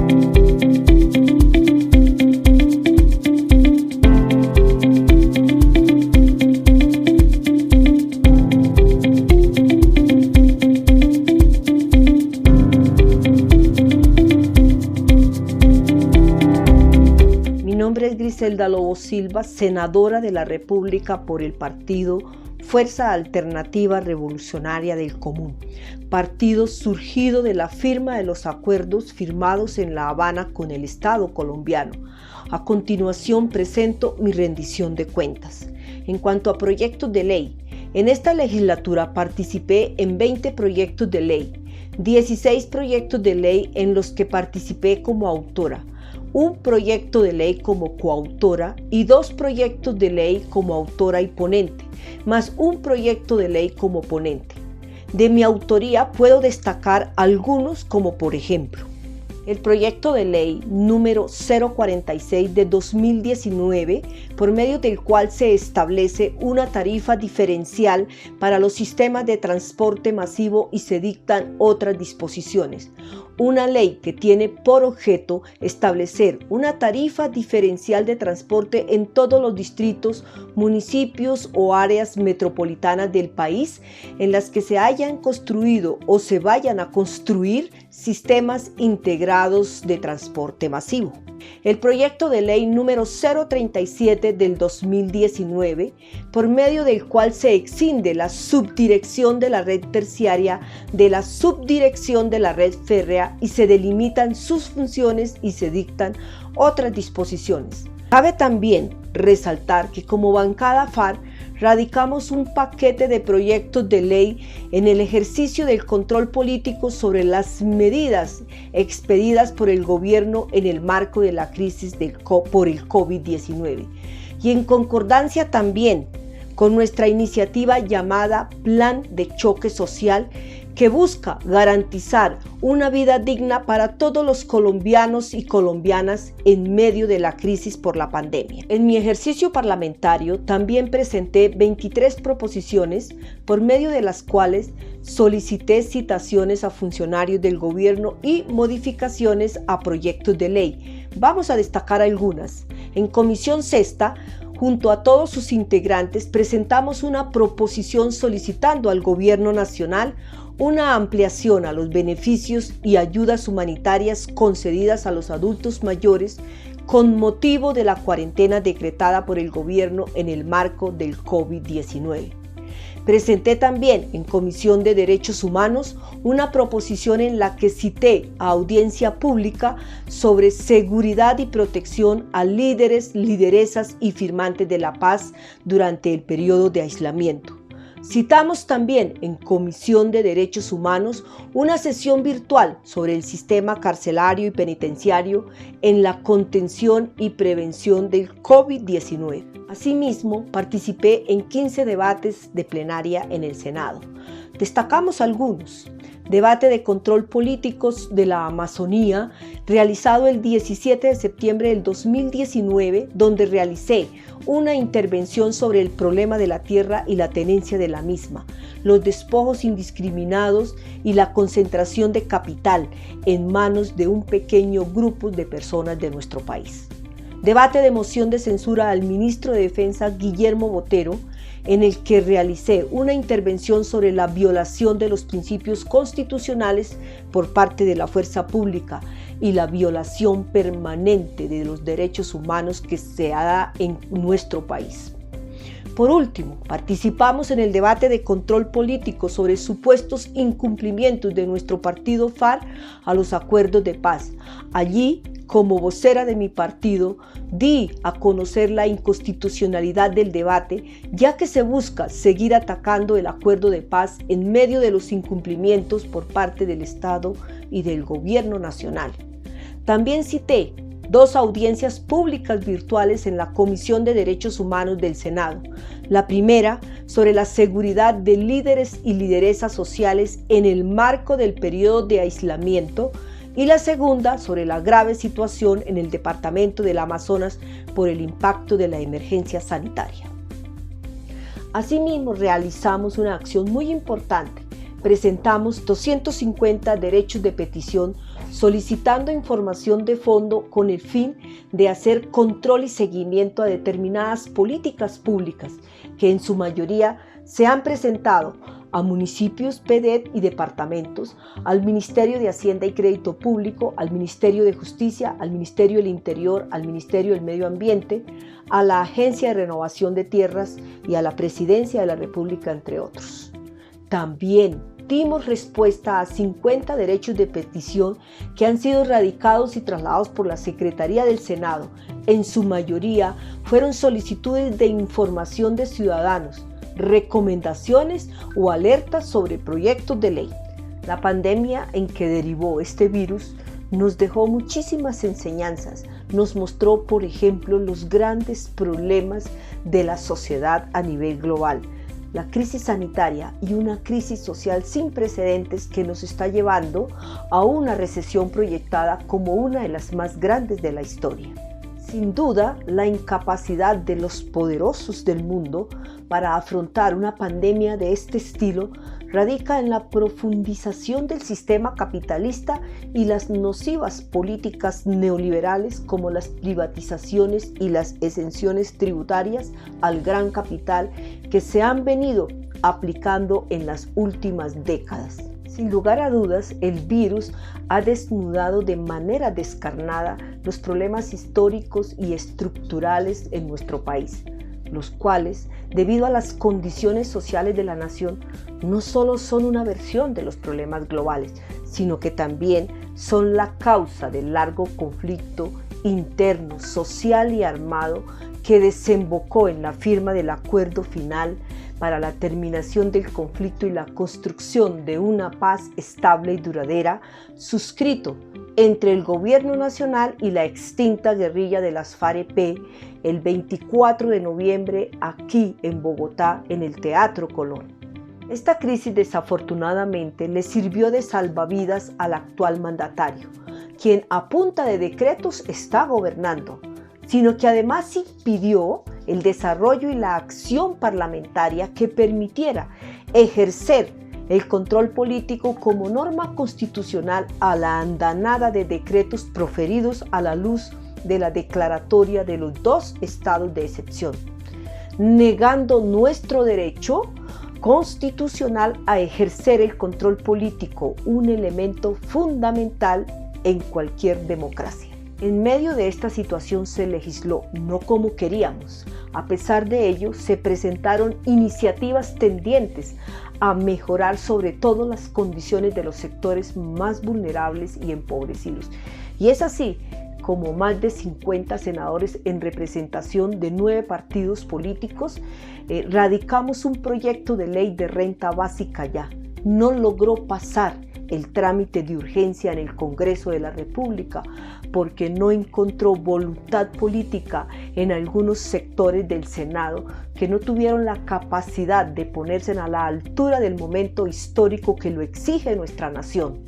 Mi nombre es Griselda Lobo Silva, senadora de la República por el partido Fuerza Alternativa Revolucionaria del Común, partido surgido de la firma de los acuerdos firmados en La Habana con el Estado colombiano. A continuación presento mi rendición de cuentas. En cuanto a proyectos de ley, en esta legislatura participé en 20 proyectos de ley, 16 proyectos de ley en los que participé como autora, un proyecto de ley como coautora y 2 proyectos de ley como autora y ponente, más un proyecto de ley como ponente. De mi autoría puedo destacar algunos como por ejemplo, el proyecto de ley número 046 de 2019, por medio del cual se establece una tarifa diferencial para los sistemas de transporte masivo y se dictan otras disposiciones. Una ley que tiene por objeto establecer una tarifa diferencial de transporte en todos los distritos, municipios o áreas metropolitanas del país en las que se hayan construido o se vayan a construir sistemas integrados de transporte masivo. El proyecto de ley número 037 del 2019, por medio del cual se exinde la subdirección de la red terciaria de la subdirección de la red férrea y se delimitan sus funciones y se dictan otras disposiciones. Cabe también resaltar que como bancada FARC radicamos un paquete de proyectos de ley en el ejercicio del control político sobre las medidas expedidas por el gobierno en el marco de la crisis por el COVID-19 y en concordancia también con nuestra iniciativa llamada Plan de Choque Social, que busca garantizar una vida digna para todos los colombianos y colombianas en medio de la crisis por la pandemia. En mi ejercicio parlamentario también presenté 23 proposiciones por medio de las cuales solicité citaciones a funcionarios del gobierno y modificaciones a proyectos de ley. Vamos a destacar algunas. En Comisión Sexta, junto a todos sus integrantes, presentamos una proposición solicitando al Gobierno Nacional una ampliación a los beneficios y ayudas humanitarias concedidas a los adultos mayores con motivo de la cuarentena decretada por el gobierno en el marco del COVID-19. Presenté también en Comisión de Derechos Humanos una proposición en la que cité a audiencia pública sobre seguridad y protección a líderes, lideresas y firmantes de la paz durante el periodo de aislamiento. Citamos también en Comisión de Derechos Humanos una sesión virtual sobre el sistema carcelario y penitenciario en la contención y prevención del COVID-19. Asimismo, participé en 15 debates de plenaria en el Senado. Destacamos algunos. Debate de control políticos de la Amazonía, realizado el 17 de septiembre del 2019, donde realicé una intervención sobre el problema de la tierra y la tenencia de la misma, los despojos indiscriminados y la concentración de capital en manos de un pequeño grupo de personas de nuestro país. Debate de moción de censura al ministro de Defensa Guillermo Botero, en el que realicé una intervención sobre la violación de los principios constitucionales por parte de la fuerza pública y la violación permanente de los derechos humanos que se da en nuestro país. Por último, participamos en el debate de control político sobre supuestos incumplimientos de nuestro partido FARC a los acuerdos de paz. Allí, como vocera de mi partido, di a conocer la inconstitucionalidad del debate, ya que se busca seguir atacando el acuerdo de paz en medio de los incumplimientos por parte del Estado y del Gobierno Nacional. También cité 2 audiencias públicas virtuales en la Comisión de Derechos Humanos del Senado. La primera sobre la seguridad de líderes y lideresas sociales en el marco del periodo de aislamiento y la segunda sobre la grave situación en el departamento del Amazonas por el impacto de la emergencia sanitaria. Asimismo, realizamos una acción muy importante. Presentamos 250 derechos de petición solicitando información de fondo con el fin de hacer control y seguimiento a determinadas políticas públicas que en su mayoría se han presentado a municipios, PDET y departamentos, al Ministerio de Hacienda y Crédito Público, al Ministerio de Justicia, al Ministerio del Interior, al Ministerio del Medio Ambiente, a la Agencia de Renovación de Tierras y a la Presidencia de la República, entre otros. También dimos respuesta a 50 derechos de petición que han sido radicados y trasladados por la Secretaría del Senado. En su mayoría fueron solicitudes de información de ciudadanos, recomendaciones o alertas sobre proyectos de ley. La pandemia en que derivó este virus nos dejó muchísimas enseñanzas. Nos mostró, por ejemplo, los grandes problemas de la sociedad a nivel global, la crisis sanitaria y una crisis social sin precedentes que nos está llevando a una recesión proyectada como una de las más grandes de la historia. Sin duda, la incapacidad de los poderosos del mundo para afrontar una pandemia de este estilo radica en la profundización del sistema capitalista y las nocivas políticas neoliberales como las privatizaciones y las exenciones tributarias al gran capital que se han venido aplicando en las últimas décadas. Sin lugar a dudas, el virus ha desnudado de manera descarnada los problemas históricos y estructurales en nuestro país, los cuales, debido a las condiciones sociales de la nación, no solo son una versión de los problemas globales, sino que también son la causa del largo conflicto interno, social y armado que desembocó en la firma del acuerdo final para la terminación del conflicto y la construcción de una paz estable y duradera, suscrito entre el Gobierno Nacional y la extinta guerrilla de las FARC-EP el 24 de noviembre aquí en Bogotá, en el Teatro Colón. Esta crisis desafortunadamente le sirvió de salvavidas al actual mandatario, quien a punta de decretos está gobernando, sino que además impidió el desarrollo y la acción parlamentaria que permitiera ejercer el control político como norma constitucional a la andanada de decretos proferidos a la luz de la declaratoria de los 2 estados de excepción, negando nuestro derecho constitucional a ejercer el control político, un elemento fundamental en cualquier democracia. En medio de esta situación se legisló no como queríamos. A pesar de ello, se presentaron iniciativas tendientes a mejorar sobre todo las condiciones de los sectores más vulnerables y empobrecidos. Y es así como más de 50 senadores en representación de 9 partidos políticos radicamos un proyecto de ley de renta básica ya. No logró pasar el trámite de urgencia en el Congreso de la República porque no encontró voluntad política en algunos sectores del Senado que no tuvieron la capacidad de ponerse a la altura del momento histórico que lo exige nuestra nación.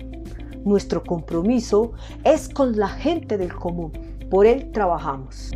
Nuestro compromiso es con la gente del común, por él trabajamos.